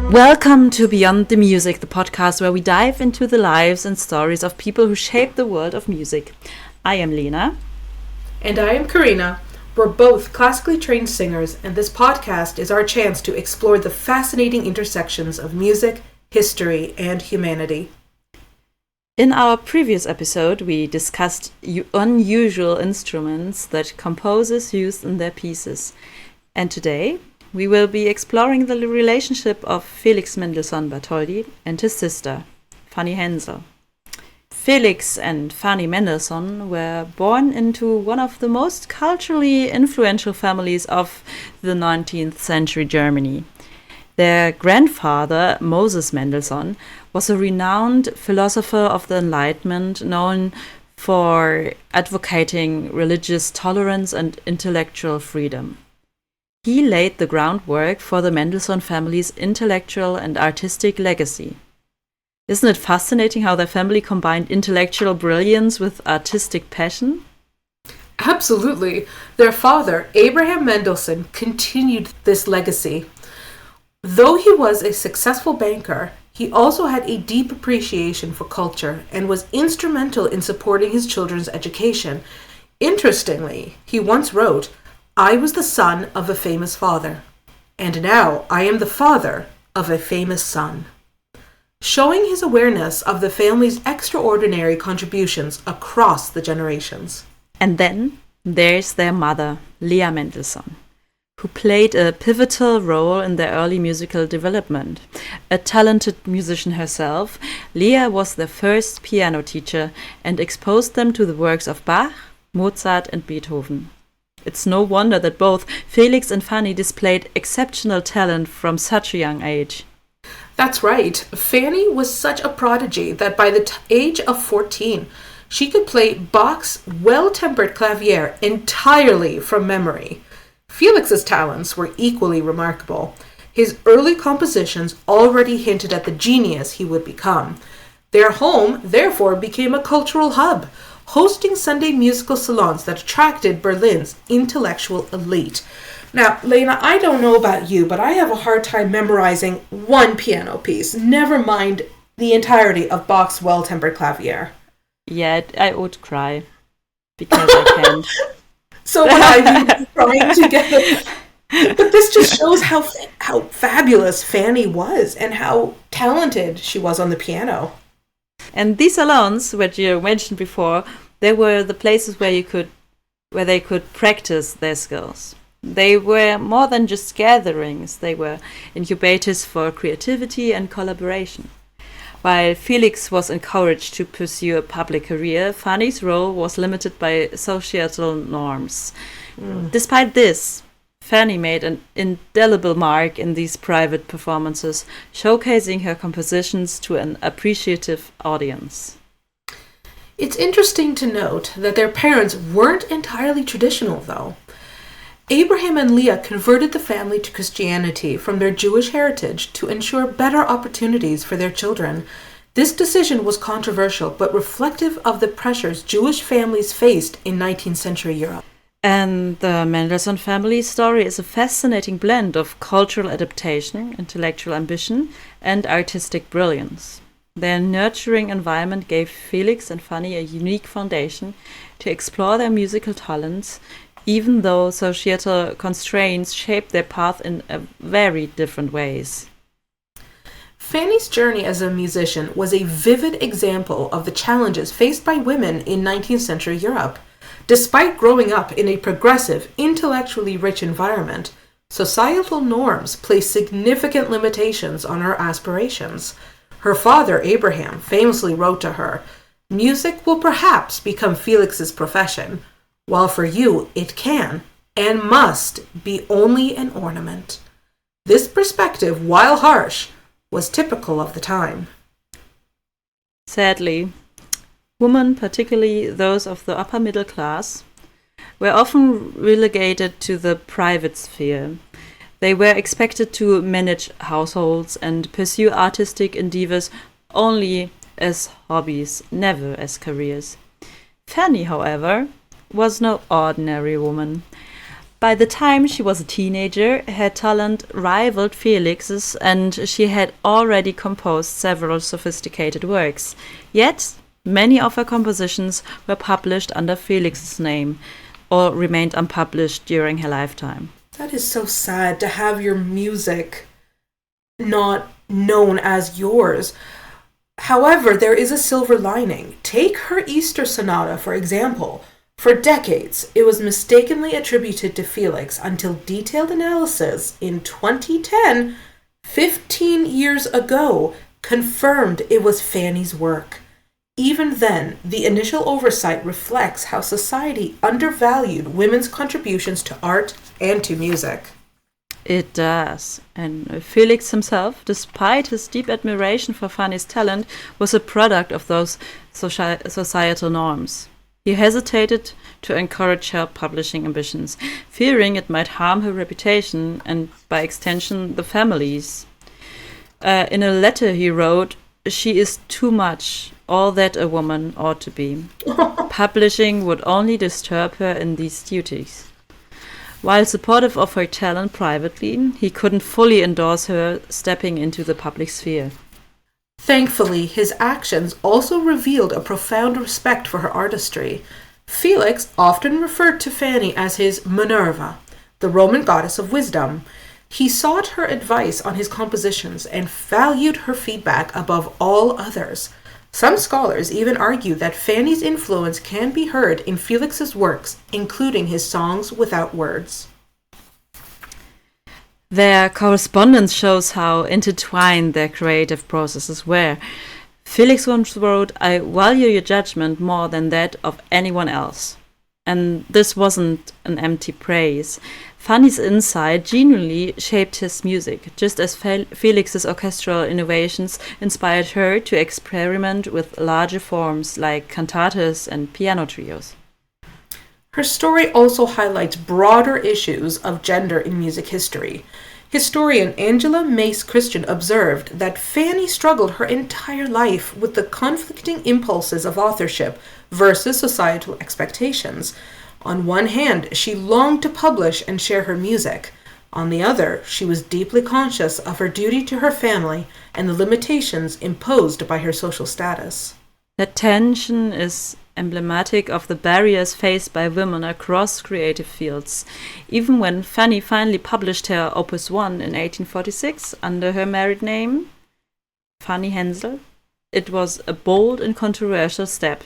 Welcome to Beyond the Music, the podcast where we dive into the lives and stories of people who shape the world of music. I am Lena. And I am Karina. We're both classically trained singers, and this podcast is our chance to explore the fascinating intersections of music, history, and humanity. In our previous episode, we discussed unusual instruments that composers used in their pieces. And today, we will be exploring the relationship of Felix Mendelssohn Bartholdy and his sister, Fanny Hensel. Felix and Fanny Mendelssohn were born into one of the most culturally influential families of the 19th century Germany. Their grandfather, Moses Mendelssohn, was a renowned philosopher of the Enlightenment known for advocating religious tolerance and intellectual freedom. He laid the groundwork for the Mendelssohn family's intellectual and artistic legacy. Isn't it fascinating how their family combined intellectual brilliance with artistic passion? Absolutely. Their father, Abraham Mendelssohn, continued this legacy. Though he was a successful banker, he also had a deep appreciation for culture and was instrumental in supporting his children's education. Interestingly, he once wrote, "I was the son of a famous father, and now I am the father of a famous son," showing his awareness of the family's extraordinary contributions across the generations. And then there's their mother, Leah Mendelssohn, who played a pivotal role in their early musical development. A talented musician herself, Leah was their first piano teacher and exposed them to the works of Bach, Mozart, and Beethoven. It's no wonder that both Felix and Fanny displayed exceptional talent from such a young age. That's right. Fanny was such a prodigy that by the age of 14, she could play Bach's well-tempered clavier entirely from memory. Felix's talents were equally remarkable. His early compositions already hinted at the genius he would become. Their home, therefore, became a cultural hub, hosting Sunday musical salons that attracted Berlin's intellectual elite. Now, Lena, I don't know about you, but I have a hard time memorizing one piano piece, never mind the entirety of Bach's well-tempered clavier. Yeah, I would cry because I can't. So what I've been trying to get... But this just shows how fabulous Fanny was and how talented she was on the piano. And these salons, which you mentioned before, they were the places where they could practice their skills. They were more than just gatherings. They were incubators for creativity and collaboration. While Felix was encouraged to pursue a public career, Fanny's role was limited by societal norms. Despite this, Fanny made an indelible mark in these private performances, showcasing her compositions to an appreciative audience. It's interesting to note that their parents weren't entirely traditional, though. Abraham and Leah converted the family to Christianity from their Jewish heritage to ensure better opportunities for their children. This decision was controversial, but reflective of the pressures Jewish families faced in 19th century Europe. And the Mendelssohn family story is a fascinating blend of cultural adaptation, intellectual ambition, and artistic brilliance. Their nurturing environment gave Felix and Fanny a unique foundation to explore their musical talents, even though societal constraints shaped their path in very different ways. Fanny's journey as a musician was a vivid example of the challenges faced by women in 19th century Europe. Despite growing up in a progressive, intellectually rich environment, societal norms placed significant limitations on her aspirations. Her father, Abraham, famously wrote to her, "Music will perhaps become Felix's profession, while for you it can and must be only an ornament." This perspective, while harsh, was typical of the time. Sadly, women, particularly those of the upper middle class, were often relegated to the private sphere. They were expected to manage households and pursue artistic endeavors only as hobbies, never as careers. Fanny, however, was no ordinary woman. By the time she was a teenager, her talent rivaled Felix's, and she had already composed several sophisticated works. Yet, many of her compositions were published under Felix's name or remained unpublished during her lifetime. That is so sad to have your music not known as yours. However, there is a silver lining. Take her Easter Sonata, for example. For decades, it was mistakenly attributed to Felix until detailed analysis in 2010, 15 years ago, confirmed it was Fanny's work. Even then, the initial oversight reflects how society undervalued women's contributions to art and to music. It does. And Felix himself, despite his deep admiration for Fanny's talent, was a product of those societal norms. He hesitated to encourage her publishing ambitions, fearing it might harm her reputation and, by extension, the family's. In a letter he wrote, "She is too much, all that a woman ought to be. Publishing would only disturb her in these duties." While supportive of her talent privately, he couldn't fully endorse her stepping into the public sphere. Thankfully, his actions also revealed a profound respect for her artistry. Felix often referred to Fanny as his Minerva, the Roman goddess of wisdom. He sought her advice on his compositions and valued her feedback above all others. Some scholars even argue that Fanny's influence can be heard in Felix's works, including his songs without words. Their correspondence shows how intertwined their creative processes were. Felix once wrote, "I value your judgment more than that of anyone else." And this wasn't an empty praise. Fanny's insight genuinely shaped his music, just as Felix's orchestral innovations inspired her to experiment with larger forms like cantatas and piano trios. Her story also highlights broader issues of gender in music history. Historian Angela Mace Christian observed that Fanny struggled her entire life with the conflicting impulses of authorship versus societal expectations. On one hand, she longed to publish and share her music. On the other, she was deeply conscious of her duty to her family and the limitations imposed by her social status. That tension is emblematic of the barriers faced by women across creative fields. Even when Fanny finally published her Opus 1 in 1846 under her married name, Fanny Hensel, it was a bold and controversial step.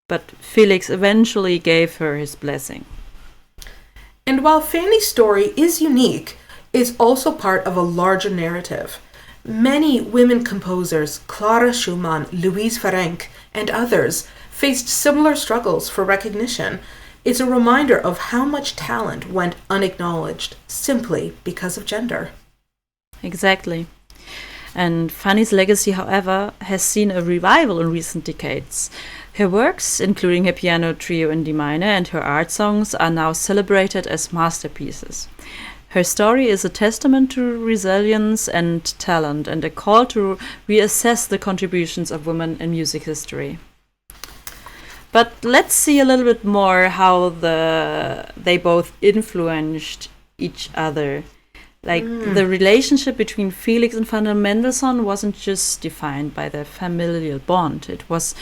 But Felix eventually gave her his blessing. And while Fanny's story is unique, it's also part of a larger narrative. Many women composers, Clara Schumann, Louise Ferenc, and others, faced similar struggles for recognition. It's a reminder of how much talent went unacknowledged simply because of gender. Exactly. And Fanny's legacy, however, has seen a revival in recent decades. Her works, including her piano trio in D minor and her art songs, are now celebrated as masterpieces. Her story is a testament to resilience and talent, and a call to reassess the contributions of women in music history. But let's see a little bit more how they both influenced each other. The relationship between Felix and Fanny Mendelssohn wasn't just defined by their familial bond. It was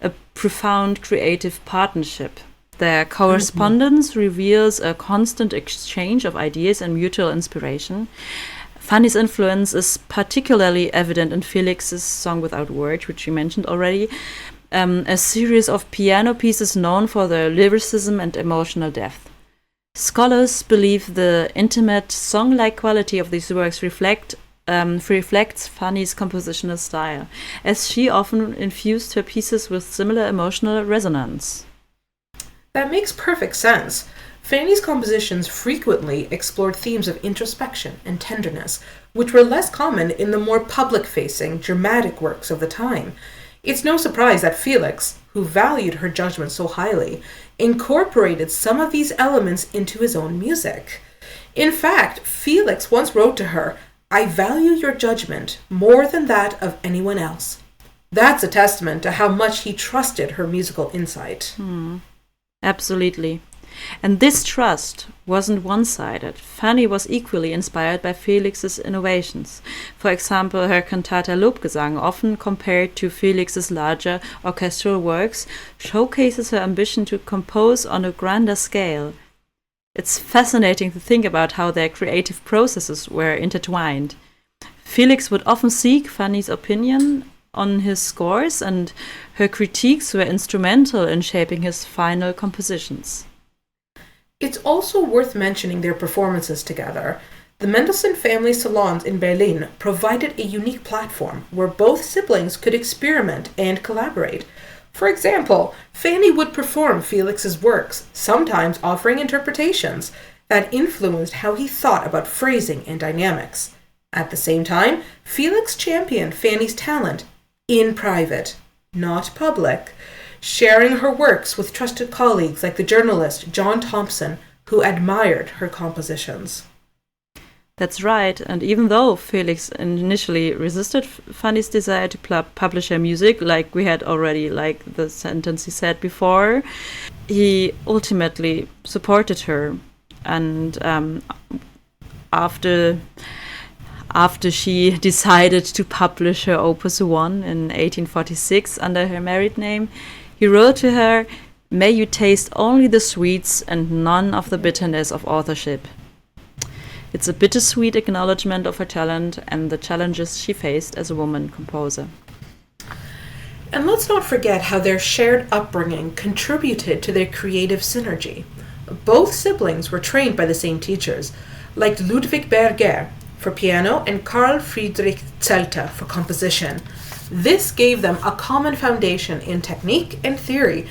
a profound creative partnership. Their correspondence reveals a constant exchange of ideas and mutual inspiration. Fanny's influence is particularly evident in Felix's Song Without Words, which we mentioned already, a series of piano pieces known for their lyricism and emotional depth. Scholars believe the intimate, song-like quality of these works reflects Fanny's compositional style, as she often infused her pieces with similar emotional resonance. That makes perfect sense. Fanny's compositions frequently explored themes of introspection and tenderness, which were less common in the more public-facing, dramatic works of the time. It's no surprise that Felix, who valued her judgment so highly, incorporated some of these elements into his own music. In fact, Felix once wrote to her, "I value your judgment more than that of anyone else." That's a testament to how much he trusted her musical insight. Absolutely. And this trust wasn't one-sided. Fanny was equally inspired by Felix's innovations. For example, her cantata Lobgesang, often compared to Felix's larger orchestral works, showcases her ambition to compose on a grander scale. It's fascinating to think about how their creative processes were intertwined. Felix would often seek Fanny's opinion on his scores, and her critiques were instrumental in shaping his final compositions. It's also worth mentioning their performances together. The Mendelssohn family salons in Berlin provided a unique platform where both siblings could experiment and collaborate. For example, Fanny would perform Felix's works, sometimes offering interpretations that influenced how he thought about phrasing and dynamics. At the same time, Felix championed Fanny's talent in private, not public, sharing her works with trusted colleagues like the journalist John Thompson, who admired her compositions. That's right, and even though Felix initially resisted Fanny's desire to publish her music, like we had already, like the sentence he said before, he ultimately supported her. And after she decided to publish her Opus 1 in 1846 under her married name, he wrote to her, "May you taste only the sweets and none of the bitterness of authorship." It's a bittersweet acknowledgement of her talent and the challenges she faced as a woman composer. And let's not forget how their shared upbringing contributed to their creative synergy. Both siblings were trained by the same teachers, like Ludwig Berger for piano and Carl Friedrich Zelter for composition. This gave them a common foundation in technique and theory,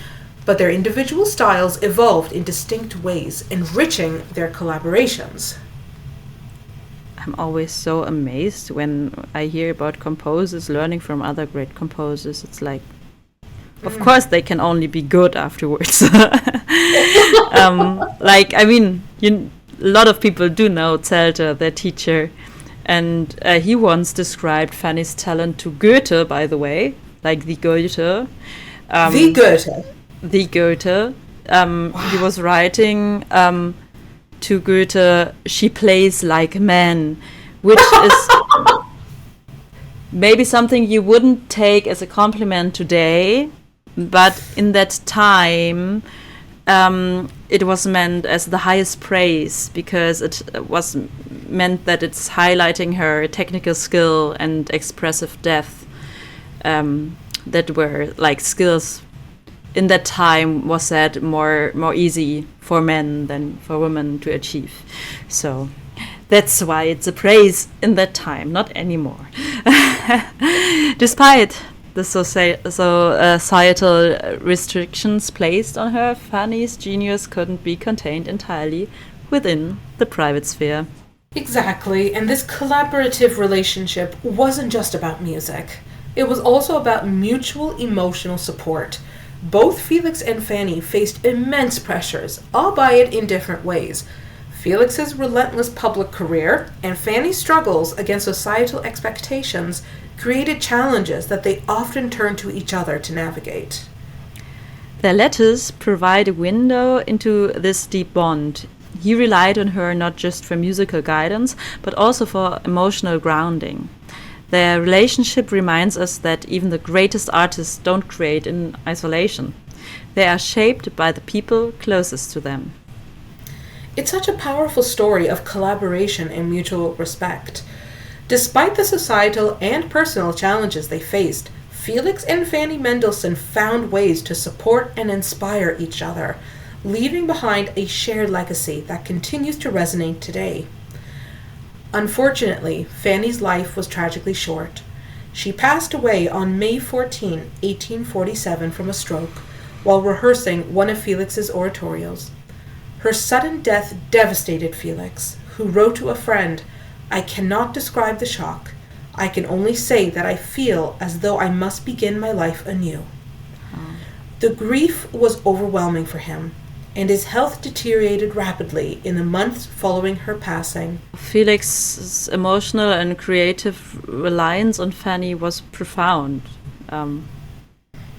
but their individual styles evolved in distinct ways, enriching their collaborations. I'm always so amazed when I hear about composers learning from other great composers. It's like, of course, they can only be good afterwards. A lot of people do know Zelter, their teacher, and he once described Fanny's talent to Goethe, by the way, like the Goethe. The Goethe. The Goethe. He was writing to Goethe, "She plays like a man," which is maybe something you wouldn't take as a compliment today, but in that time it was meant as the highest praise, because it was meant that it's highlighting her technical skill and expressive depth, that were like skills in that time was said more easy for men than for women to achieve. So that's why it's a praise in that time, not anymore. Despite the societal restrictions placed on her, Fanny's genius couldn't be contained entirely within the private sphere. Exactly, and this collaborative relationship wasn't just about music. It was also about mutual emotional support. Both Felix and Fanny faced immense pressures, albeit in different ways. Felix's relentless public career and Fanny's struggles against societal expectations created challenges that they often turned to each other to navigate. Their letters provide a window into this deep bond. He relied on her not just for musical guidance, but also for emotional grounding. Their relationship reminds us that even the greatest artists don't create in isolation. They are shaped by the people closest to them. It's such a powerful story of collaboration and mutual respect. Despite the societal and personal challenges they faced, Felix and Fanny Mendelssohn found ways to support and inspire each other, leaving behind a shared legacy that continues to resonate today. Unfortunately, Fanny's life was tragically short. She passed away on May 14, 1847 from a stroke while rehearsing one of Felix's oratorios. Her sudden death devastated Felix, who wrote to a friend, "I cannot describe the shock. I can only say that I feel as though I must begin my life anew." The grief was overwhelming for him, and his health deteriorated rapidly in the months following her passing. Felix's emotional and creative reliance on Fanny was profound,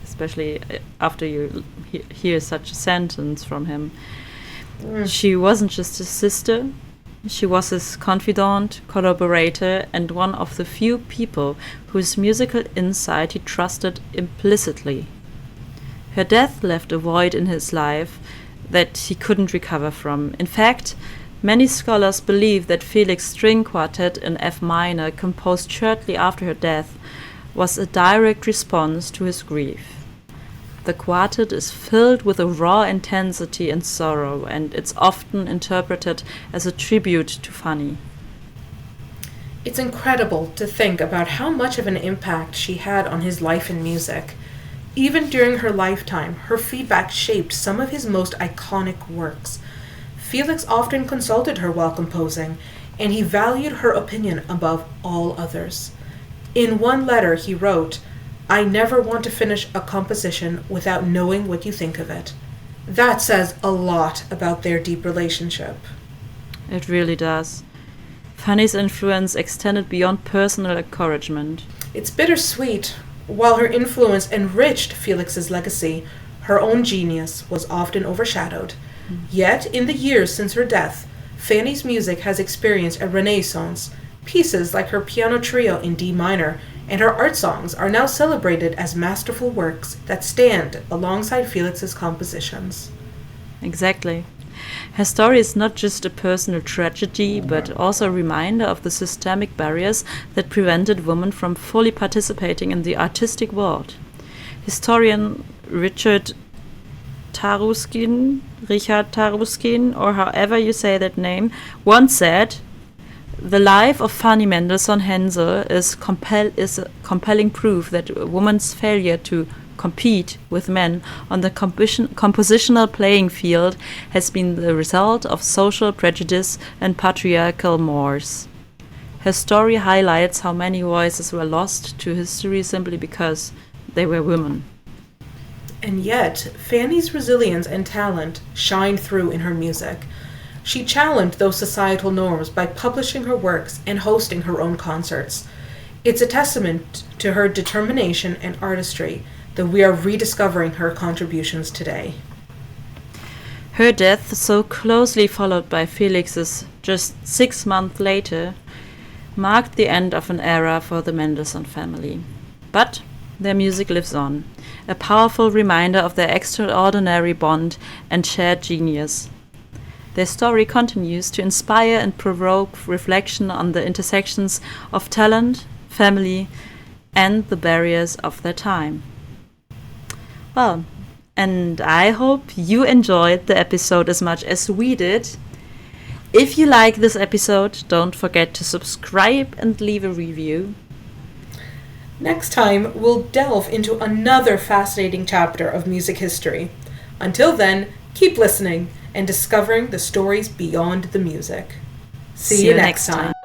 especially after you hear such a sentence from him. She wasn't just his sister, she was his confidant, collaborator, and one of the few people whose musical insight he trusted implicitly. Her death left a void in his life that he couldn't recover from. In fact, many scholars believe that Felix' string quartet in F minor, composed shortly after her death, was a direct response to his grief. The quartet is filled with a raw intensity and sorrow, and it's often interpreted as a tribute to Fanny. It's incredible to think about how much of an impact she had on his life and music. Even during her lifetime, her feedback shaped some of his most iconic works. Felix often consulted her while composing, and he valued her opinion above all others. In one letter he wrote, "I never want to finish a composition without knowing what you think of it." That says a lot about their deep relationship. It really does. Fanny's influence extended beyond personal encouragement. It's bittersweet. While her influence enriched Felix's legacy, her own genius was often overshadowed. Yet, in the years since her death, Fanny's music has experienced a renaissance. Pieces like her piano trio in D minor and her art songs are now celebrated as masterful works that stand alongside Felix's compositions. Exactly. Her story is not just a personal tragedy, but also a reminder of the systemic barriers that prevented women from fully participating in the artistic world. Historian Richard Taruskin, or however you say that name, once said, "The life of Fanny Mendelssohn Hensel is a compelling proof that a woman's failure to compete with men on the compositional playing field has been the result of social prejudice and patriarchal mores." Her story highlights how many voices were lost to history simply because they were women. And yet, Fanny's resilience and talent shined through in her music. She challenged those societal norms by publishing her works and hosting her own concerts. It's a testament to her determination and artistry that we are rediscovering her contributions today. Her death, so closely followed by Felix's just 6 months later, marked the end of an era for the Mendelssohn family. But their music lives on, a powerful reminder of their extraordinary bond and shared genius. Their story continues to inspire and provoke reflection on the intersections of talent, family, and the barriers of their time. Well, and I hope you enjoyed the episode as much as we did. If you like this episode, don't forget to subscribe and leave a review. Next time, we'll delve into another fascinating chapter of music history. Until then, keep listening and discovering the stories beyond the music. See you next time.